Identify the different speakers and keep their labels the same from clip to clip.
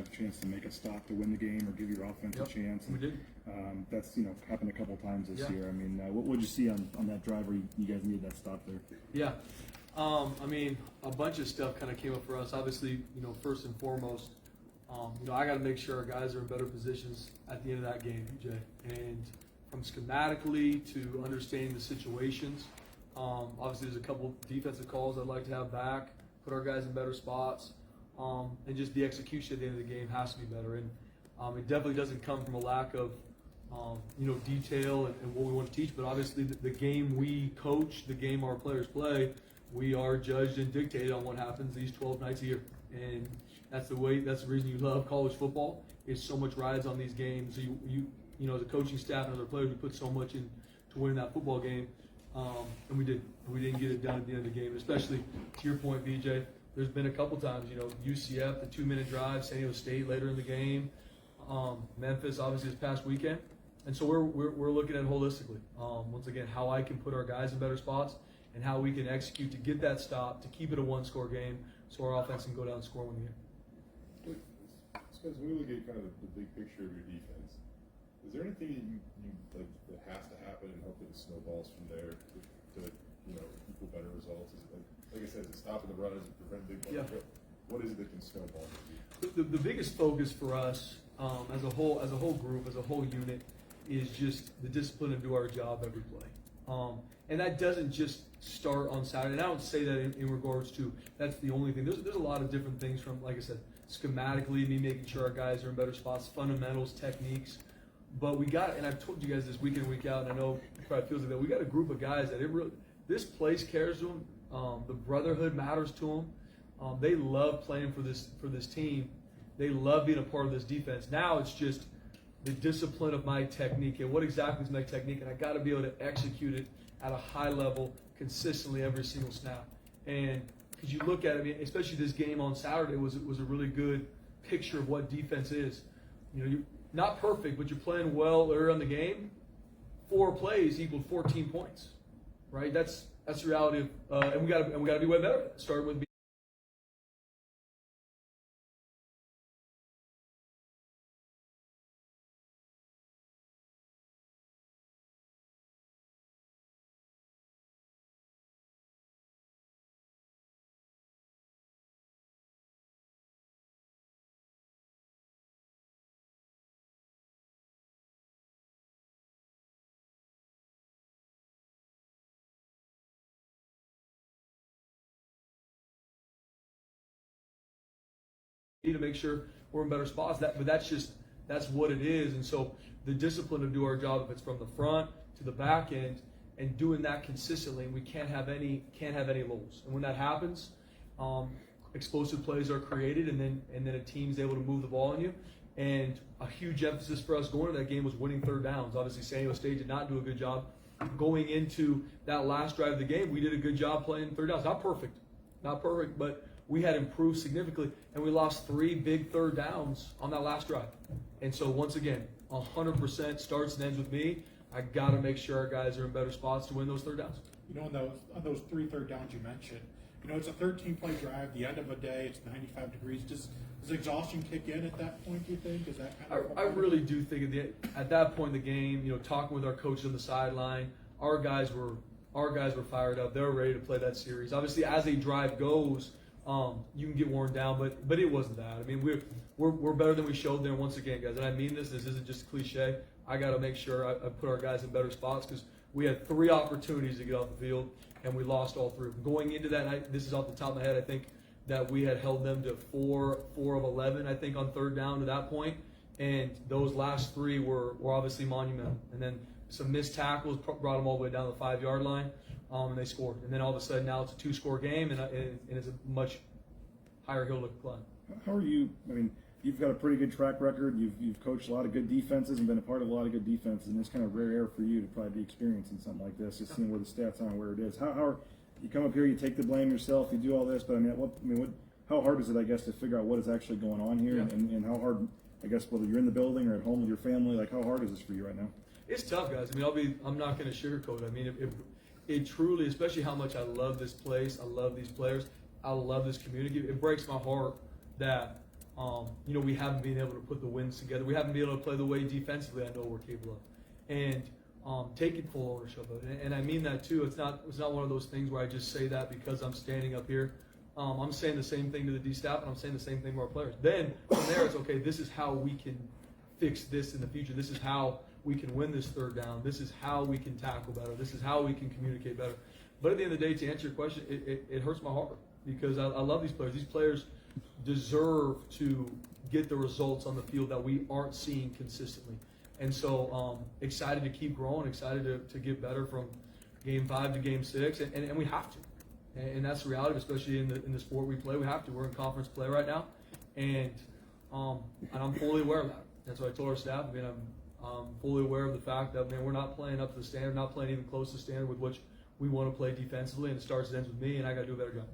Speaker 1: have a chance to make a stop to win the game or give your offense a chance.
Speaker 2: We did.
Speaker 1: That's happened a couple times this year. I mean, what would you see on that drive where you guys needed that stop there?
Speaker 2: Yeah. I mean, a bunch of stuff kind of came up for us. Obviously, first and foremost, I got to make sure our guys are in better positions at the end of that game, Jay. And from schematically to understanding the situations, obviously there's a couple defensive calls I'd like to have back, put our guys in better spots, and just the execution at the end of the game has to be better. And it definitely doesn't come from a lack of, detail and what we want to teach, but obviously the game we coach, the game our players play, we are judged and dictated on what happens these 12 nights a year. And that's the reason you love college football, is so much rides on these games. So you as a coaching staff and other players, we put so much into winning that football game. And we didn't get it done at the end of the game, especially to your point, BJ. There's been a couple times, UCF, the 2-minute drive, San Diego State later in the game, Memphis, obviously this past weekend. And so we're looking at it holistically. Once again, how I can put our guys in better spots and how we can execute to get that stop, to keep it a one-score game, so our offense can go down and score one game.
Speaker 3: Spence, when we look at kind of the big picture of your defense, is there anything that you like that has to happen and hopefully it snowballs from there to equal better results? Is it like I said, is it stopping the run? Is it preventing big plays?
Speaker 2: Yeah.
Speaker 3: What is it that can snowball?
Speaker 2: The biggest focus for us as a whole group, as a whole unit, is just the discipline to do our job every play. And that doesn't just start on Saturday. And I don't say that in regards to that's the only thing. There's a lot of different things from, like I said, schematically, me making sure our guys are in better spots, fundamentals, techniques. But we got, and I've told you guys this week in and week out, and I know it probably feels like that, we got a group of guys that this place cares to them. The brotherhood matters to them. They love playing for this team. They love being a part of this defense. Now it's just the discipline of my technique and what exactly is my technique, and I got to be able to execute it at a high level consistently every single snap. And because you look at it, I mean, especially this game on Saturday was a really good picture of what defense is. You're not perfect, but you're playing well early in the game. 4 plays equaled 14 points, right? That's the reality of, and we got to be way better. Starting with to make sure we're in better spots. But that's what it is. And so the discipline to do our job, if it's from the front to the back end, and doing that consistently, we can't have any lulls. And when that happens, explosive plays are created, and then a team's able to move the ball on you. And a huge emphasis for us going to that game was winning third downs. Obviously, San Diego State did not do a good job going into that last drive of the game. We did a good job playing third downs. Not perfect, but we had improved significantly, and we lost 3 big third downs on that last drive. And so once again, 100% starts and ends with me. I got to make sure our guys are in better spots to win those third downs.
Speaker 4: On those 3 third downs you mentioned, it's a 13-play drive, the end of a day, it's 95 degrees. Does exhaustion kick in at that point, do you think? Is that kind of
Speaker 2: I really do think at that point in the game, talking with our coaches on the sideline, our guys were fired up. They were ready to play that series. Obviously, as a drive goes, you can get worn down, but it wasn't that. I mean, we're better than we showed there. Once again, guys, and I mean this isn't just a cliche. I got to make sure I put our guys in better spots because we had 3 opportunities to get off the field, and we lost all 3. Going into that night, this is off the top of my head, I think that we had held them to 4 of 11, I think, on third down to that point, and those last 3 were obviously monumental. And then some missed tackles brought them all the way down to the 5-yard line. And they scored. And then all of a sudden now it's a 2-score game, and it's a much higher hill to climb.
Speaker 1: How are you? I mean, you've got a pretty good track record. You've coached a lot of good defenses and been a part of a lot of good defenses, and it's kind of rare air for you to probably be experiencing something like this, just seeing where the stats are and where it is. How are you come up here, you take the blame yourself, you do all this, but how hard is it, I guess, to figure out what is actually going on here, and how hard, I guess, whether you're in the building or at home with your family, like how hard is this for you right now?
Speaker 2: It's tough, guys. I mean, I'm not going to sugarcoat it. I mean, it truly, especially how much I love this place, I love these players, I love this community. It breaks my heart that we haven't been able to put the wins together. We haven't been able to play the way defensively I know we're capable of, and taking full ownership of it. And I mean that too. It's not one of those things where I just say that because I'm standing up here. I'm saying the same thing to the D staff, and I'm saying the same thing to our players. Then from there, it's okay. This is how we can fix this in the future. This is how we can win this third down. This is how we can tackle better. This is how we can communicate better. But at the end of the day, to answer your question, it hurts my heart because I love these players. These players deserve to get the results on the field that we aren't seeing consistently. And so excited to keep growing, excited to get better from game 5 to game 6, and we have to. And that's the reality, especially in the sport we play. We have to. We're in conference play right now, and I'm fully aware of that. That's what I told our staff. I mean, I'm fully aware of the fact that, man, we're not playing up to the standard, not playing even close to the standard with which we want to play defensively, and it starts and ends with me, and I got to do a better job.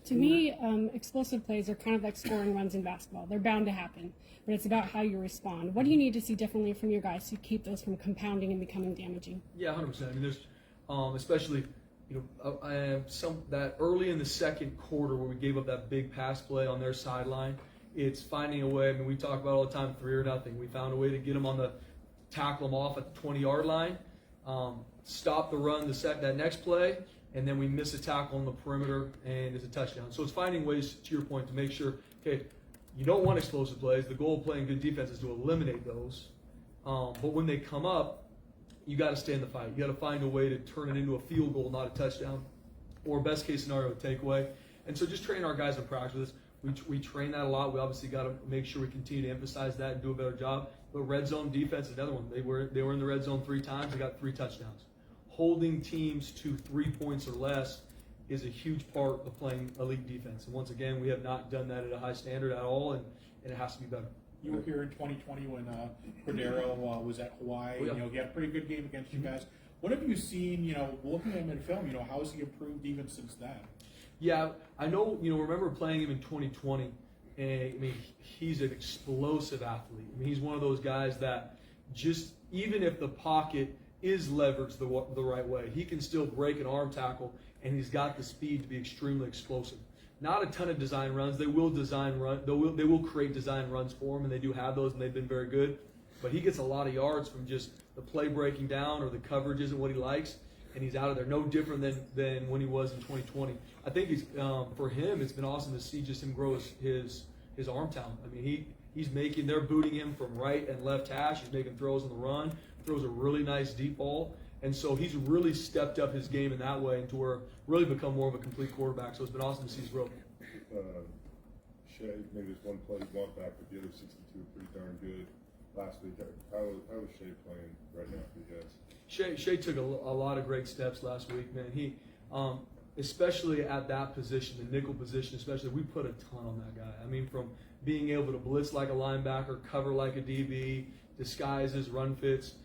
Speaker 5: To me, explosive plays are kind of like scoring runs in basketball. They're bound to happen, but it's about how you respond. What do you need to see differently from your guys to keep those from compounding and becoming damaging?
Speaker 2: Yeah, 100%. I mean, there's especially, that early in the second quarter where we gave up that big pass play on their sideline. It's finding a way. I mean, we talk about all the time 3-0. We found a way to get them tackle them off at the 20-yard line, stop the run that next play, and then we miss a tackle on the perimeter, and it's a touchdown. So it's finding ways, to your point, to make sure, okay, you don't want explosive plays. The goal of playing good defense is to eliminate those. But when they come up, you got to stay in the fight. You got to find a way to turn it into a field goal, not a touchdown, or best case scenario, a takeaway. And so just train our guys in practice with this. We train that a lot. We obviously got to make sure we continue to emphasize that and do a better job. But red zone defense is another one. They were in the red zone 3 times. They got 3 touchdowns. Holding teams to 3 points or less is a huge part of playing elite defense. And once again, we have not done that at a high standard at all, and it has to be better.
Speaker 4: You were here in 2020 when Cordero was at Hawaii.
Speaker 2: Oh, yeah.
Speaker 4: He had a pretty good game against you guys. What have you seen, looking at him in film, how has he improved even since then?
Speaker 2: Yeah, I know, remember playing him in 2020, and I mean, he's an explosive athlete. I mean, he's one of those guys that just, even if the pocket is leveraged the right way, he can still break an arm tackle, and he's got the speed to be extremely explosive. Not a ton of design runs. They will they will create design runs for him, and they do have those, and they've been very good. But he gets a lot of yards from just the play breaking down, or the coverage isn't what he likes, and he's out of there. No different than when he was in 2020. I think for him, it's been awesome to see just him grow his arm talent. I mean, they're booting him from right and left hash. He's making throws on the run, throws a really nice deep ball. And so he's really stepped up his game in that way, and to where really become more of a complete quarterback. So it's been awesome to see his growth.
Speaker 3: Shea, maybe there's one play he walked back, but the other 62 are pretty darn good. Last week, how was Shea playing right now for you guys?
Speaker 2: Shea took a lot of great steps last week, man. He, especially at that position, the nickel position, especially, we put a ton on that guy. I mean, from being able to blitz like a linebacker, cover like a DB, disguises, run fits.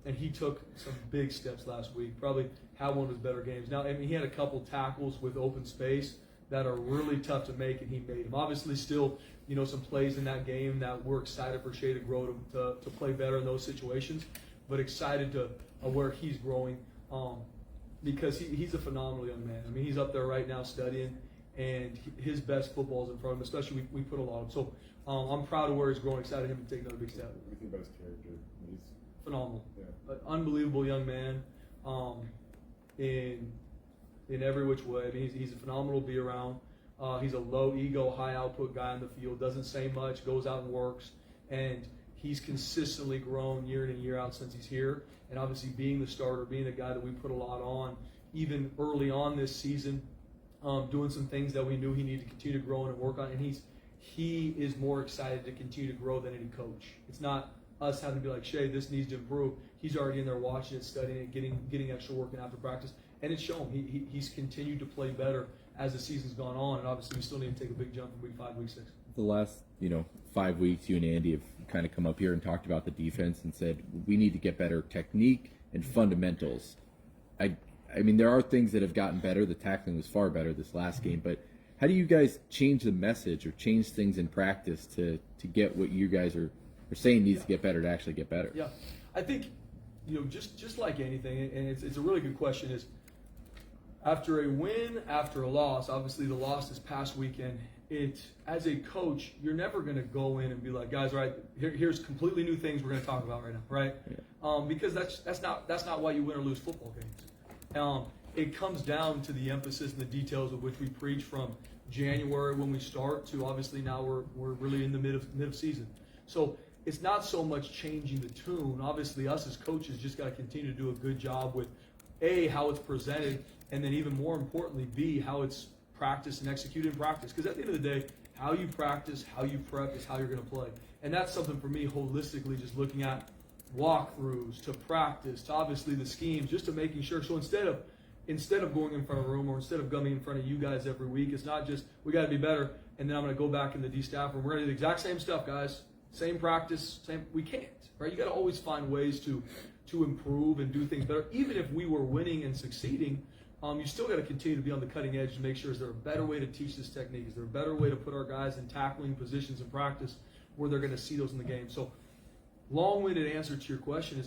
Speaker 2: And he took some big steps last week. Probably had one of his better games. Now, I mean, he had a couple tackles with open space that are really tough to make, and he made them. Obviously, still, some plays in that game that we're excited for Shea to grow to play better in those situations. But excited to where he's growing because he's a phenomenal young man. I mean, he's up there right now studying, and his best football is in front of him. Especially, we put a lot of him. So I'm proud of where he's growing. Excited him to take another big step.
Speaker 3: What do you think about his character? He's
Speaker 2: phenomenal.
Speaker 3: Yeah.
Speaker 2: An unbelievable young man in every which way. I mean, he's a phenomenal to be around. He's a low ego, high output guy in the field, doesn't say much, goes out and works, and he's consistently grown year in and year out since he's here. And obviously being the starter, being the guy that we put a lot on, even early on this season, doing some things that we knew he needed to continue to grow and work on. And he is more excited to continue to grow than any coach. It's not us having to be like, Shea, this needs to improve. He's already in there watching it, studying it, getting extra work in after practice. And it's shown. He's continued to play better as the season's gone on. And obviously we still need to take a big jump from week 5, week 6.
Speaker 6: The last, 5 weeks, you and Andy have kind of come up here and talked about the defense and said we need to get better technique and fundamentals. I mean, there are things that have gotten better. The tackling was far better this last game. But how do you guys change the message or change things in practice to get what you guys are saying needs to get better to actually get better?
Speaker 2: Yeah, I think, just like anything, and it's a really good question, is after a win, after a loss, obviously the loss this past weekend, as a coach, you're never going to go in and be like, guys, right, here's completely new things we're going to talk about right now, right? Yeah. Because that's not why you win or lose football games. It comes down to the emphasis and the details of which we preach from January when we start to obviously now we're really in the mid of season. So it's not so much changing the tune. Obviously, us as coaches just got to continue to do a good job with A, how it's presented, and then even more importantly, B, how it's practiced and executed in practice. Because at the end of the day, how you practice, how you prep is how you're going to play. And that's something for me holistically, just looking at walkthroughs to practice to obviously the schemes, just to making sure. So instead of going in front of a room or instead of coming in front of you guys every week, it's not just we got to be better and then I'm going to go back in the D-staff room. We're going to do the exact same stuff, guys. Same practice, same. We can't, right? You got to always find ways to improve and do things better. Even if we were winning and succeeding, you still got to continue to be on the cutting edge to make sure is there a better way to teach this technique? Is there a better way to put our guys in tackling positions in practice where they're going to see those in the game? So, long-winded answer to your question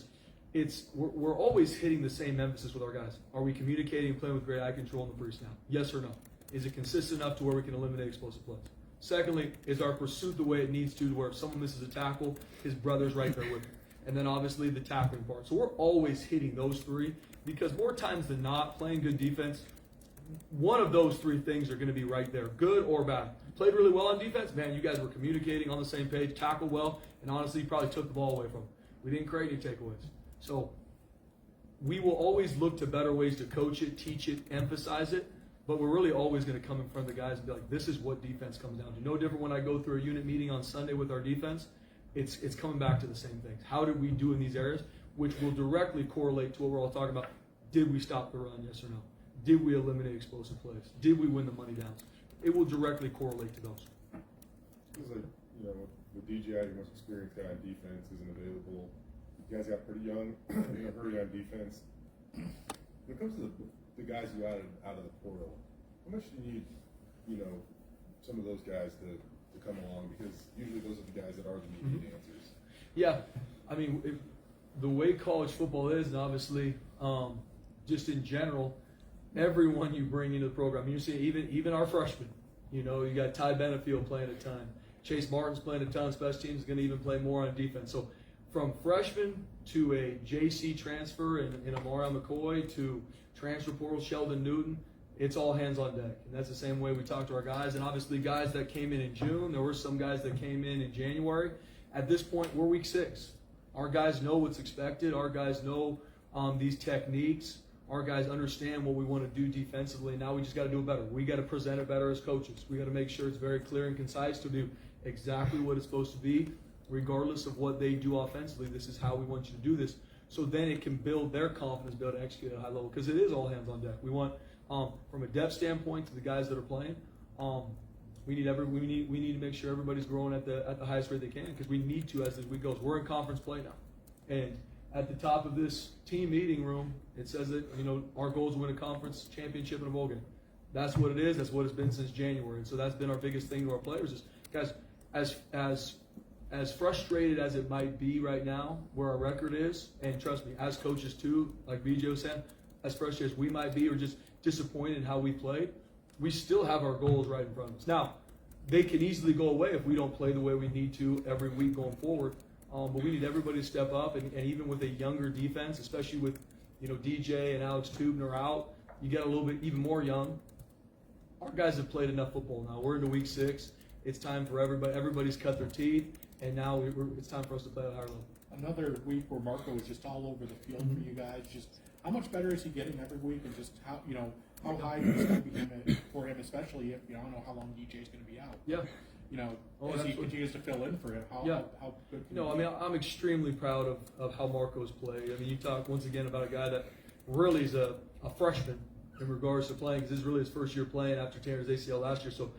Speaker 2: is, we're always hitting the same emphasis with our guys. Are we communicating and playing with great eye control in the pre-snap? Yes or no? Is it consistent enough to where we can eliminate explosive plays? Secondly, is our pursuit the way it needs to where if someone misses a tackle, his brother's right there with him? And then obviously the tackling part. So we're always hitting those three because more times than not, playing good defense, one of those three things are going to be right there, good or bad. Played really well on defense, man, you guys were communicating on the same page, tackled well, and honestly, you probably took the ball away from them. We didn't create any takeaways. So we will always look to better ways to coach it, teach it, emphasize it, but we're really always going to come in front of the guys and be like, this is what defense comes down to. No different when I go through a unit meeting on Sunday with our defense. It's coming back to the same things. How did we do in these areas, which will directly correlate to what we're all talking about. Did we stop the run, yes or no? Did we eliminate explosive plays? Did we win the money downs? It will directly correlate to those.
Speaker 3: It's like, with DJI, your most experienced guy on defense isn't available. You guys got pretty young, in a hurry on defense. When it comes to the guys you added out of the portal, how much do you need, some of those guys to come along, because usually those are the guys that are the immediate answers.
Speaker 2: Yeah, I mean, the way college football is, and obviously, just in general, everyone you bring into the program, you see even our freshmen, you got Ty Benefield playing a ton, Chase Martin's playing a ton, special teams is going to even play more on defense. So from freshman to a JC transfer in Amari McCoy to transfer portal Sheldon Newton, it's all hands on deck. And that's the same way we talk to our guys. And obviously guys that came in June, there were some guys that came in January. At this point, we're week 6. Our guys know what's expected. Our guys know these techniques. Our guys understand what we want to do defensively. Now we just got to do it better. We got to present it better as coaches. We got to make sure it's very clear and concise to do exactly what it's supposed to be, regardless of what they do offensively. This is how we want you to do this. So then it can build their confidence, be able to execute at a high level, because it is all hands on deck. We want, from a depth standpoint to the guys that are playing, we need to make sure everybody's growing at the highest rate they can, because we need to as the week goes. We're in conference play now, and at the top of this team meeting room, it says that our goal is to win a conference championship and a bowl game. That's what it is. That's what it's been since January, and so that's been our biggest thing to our players is, guys, as frustrated as it might be right now where our record is, and trust me, as coaches too, like BJ was saying, as frustrated as we might be or just disappointed in how we played, we still have our goals right in front of us. Now, they can easily go away if we don't play the way we need to every week going forward, but we need everybody to step up, and even with a younger defense, especially with DJ and Alex Tubner out, you get a little bit even more young. Our guys have played enough football now. We're into week 6. It's time for everybody's cut their teeth, and now it's time for us to play at a higher level.
Speaker 4: Another week where Marco was just all over the field for you guys. Just how much better is he getting every week, and just how high is it going to be for him, especially if I don't know how long DJ's going to be out.
Speaker 2: Yeah.
Speaker 4: As he continues to fill in for him, how good can he be?
Speaker 2: I'm extremely proud of how Marco's played. I mean, you talk once again about a guy that really is a freshman in regards to playing, because this is really his first year playing after tearing his ACL last year. So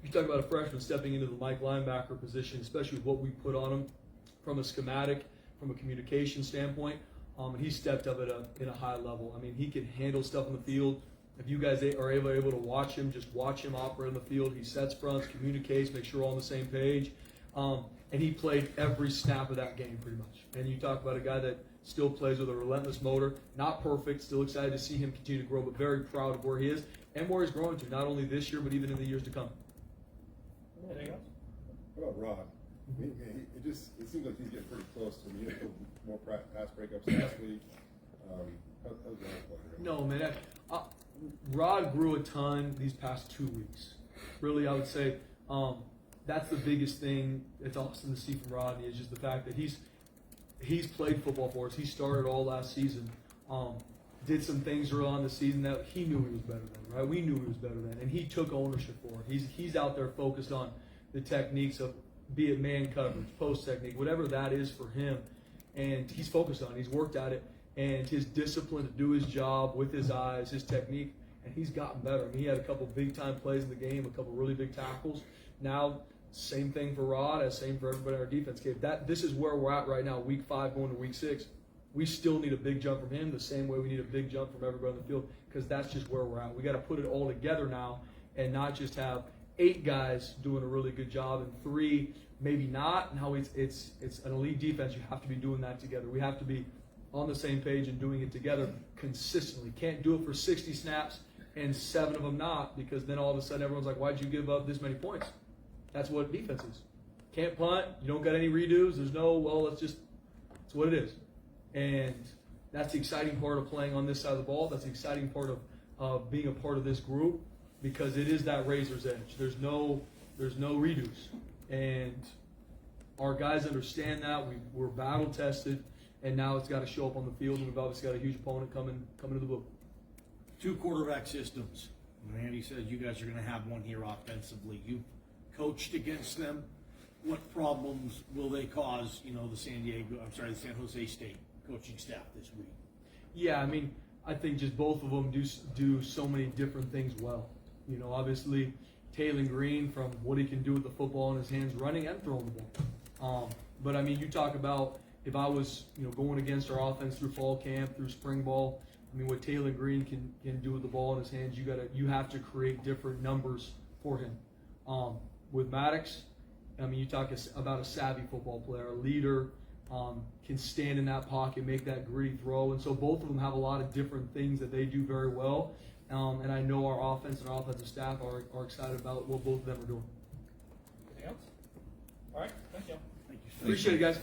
Speaker 2: you talk about a freshman stepping into the Mike linebacker position, especially with what we put on him from a schematic, from a communication standpoint, and he stepped up in a high level. I mean, he can handle stuff on the field. If you guys are able to watch him, just watch him operate on the field. He sets fronts, communicates, make sure we're all on the same page. And he played every snap of that game pretty much. And you talk about a guy that still plays with a relentless motor, not perfect, still excited to see him continue to grow, but very proud of where he is and where he's growing to, not only this year, but even in the years to come.
Speaker 7: Anything else?
Speaker 3: How about Rod? It seems like he's getting pretty close to me. He had more pass breakups last week. How's Rod playing?
Speaker 2: No, man. Rod grew a ton these past 2 weeks. Really, I would say that's the biggest thing. It's awesome to see from Rodney is just the fact that he's played football for us. He started all last season. Did some things early on in the season that he knew he was better than, right? We knew he was better than, and he took ownership for it. He's out there focused on the techniques of, be it man coverage, post technique, whatever that is for him, and he's focused on it. He's worked at it, and his discipline to do his job with his eyes, his technique, and he's gotten better. I mean, he had a couple big time plays in the game, a couple really big tackles. Now, same thing for Rod, as same for everybody in our defense. This is where we're at right now, week 5 going to week 6. We still need a big jump from him the same way we need a big jump from everybody on the field, because that's just where we're at. We got to put it all together now and not just have 8 guys doing a really good job and 3 maybe not. Now it's an elite defense. You have to be doing that together. We have to be on the same page and doing it together consistently. Can't do it for 60 snaps and 7 of them not, because then all of a sudden everyone's like, why'd you give up this many points? That's what defense is. Can't punt. You don't got any redos. There's no, well, it's what it is. And that's the exciting part of playing on this side of the ball. That's the exciting part of being a part of this group, because it is that razor's edge. There's no redos. And our guys understand that. We're battle tested, and now it's got to show up on the field, and we've obviously got a huge opponent coming to the book.
Speaker 7: 2 quarterback systems. Randy said you guys are going to have one here offensively. You've coached against them. What problems will they cause, the San Jose State coaching staff this week?
Speaker 2: Yeah, I mean, I think just both of them do so many different things well. Obviously, Taylor Green, from what he can do with the football in his hands, running and throwing the ball. But I mean, you talk about if I was, going against our offense through fall camp, through spring ball. I mean, what Taylor Green can do with the ball in his hands, you have to create different numbers for him. With Maddox, I mean, you talk about a savvy football player, a leader, can stand in that pocket, make that gritty throw. And so both of them have a lot of different things that they do very well. And I know our offense and our offensive staff are excited about what both of them are doing.
Speaker 7: Anything else? All right, thank you.
Speaker 2: Appreciate it, guys.